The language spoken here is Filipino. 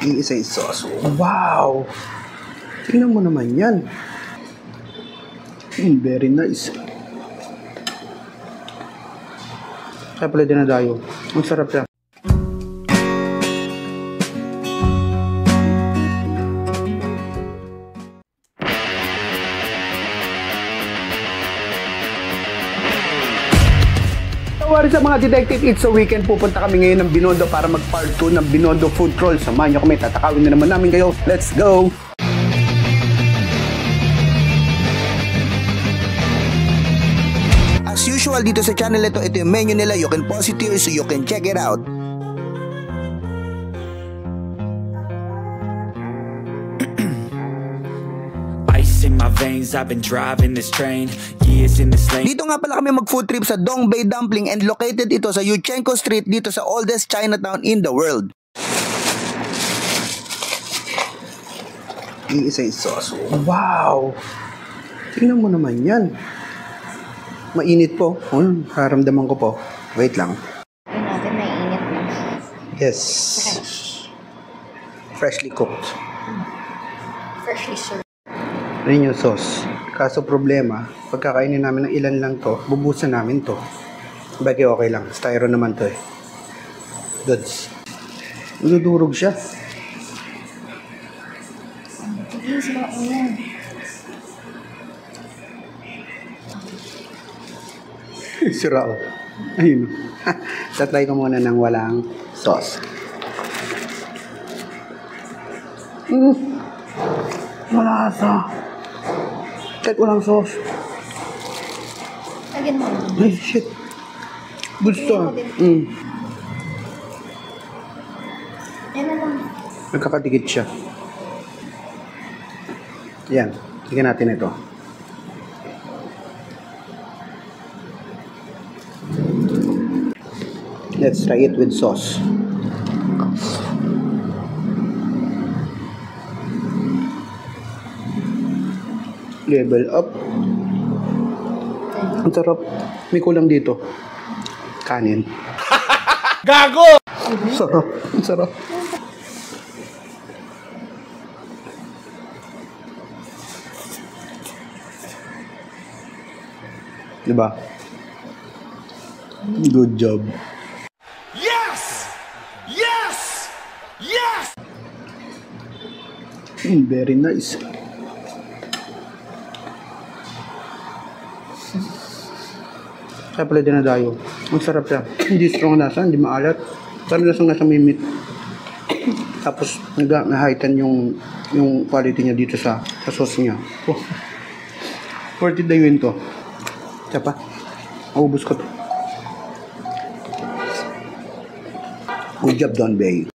Iisa yung sauce. Wow! Tingnan mo naman yan. Very nice. Kaya pala dinadayo. Ang sarap siya. Tawari sa mga detective, it's a weekend. Pupunta kami ngayon ng Binondo para mag-part 2 ng Binondo Food Crawl. Samahan nyo kami, tatakawin na naman namin kayo. Let's go! As usual dito sa channel ito yung menu nila. You can pause it here so you can check it out. In my veins, I've been driving this train, years in this lane. Dito nga pala kami mag-food trip sa Dong Bay Dumpling and located ito sa Yuchenko Street dito sa oldest Chinatown in the world. Iisa yung sauce. Wow! Tingnan mo naman yan. Mainit po. Haramdaman ko po. Wait lang. Tingnan natin, mainit na. Yes. Freshly cooked. Freshly served. Ayun yung sauce. Kaso problema, pagkakainin namin ng ilan lang to, bubusan namin to. Bagay okay lang. Styro naman to eh. Goods. Nudurog siya. Tigil sila ulan. Sira oh. Ayun. Tatry ko muna ng walang sauce. Malasa. Kahit walang sauce. Lagyan mo. Ay, shit. Gusto. Yan na lang. Nagkakadikit siya. Yan. Tignan natin ito. Let's try it with sauce. Level up. Ang sarap. May kulang dito. Kanin. Gago! Sarap. Ang sarap. Diba? Good job. Yes! Yes! Yes! Very nice. Kaya pala dinadayo. Ang sarap siya. Hindi strong nasa, hindi maalat. Parang nasa mimit. Tapos na-heighten yung quality niya dito sa sauce niya. Oh. Worth it na yun to. Siya pa. Maubos ko to. Good job, Don Bay.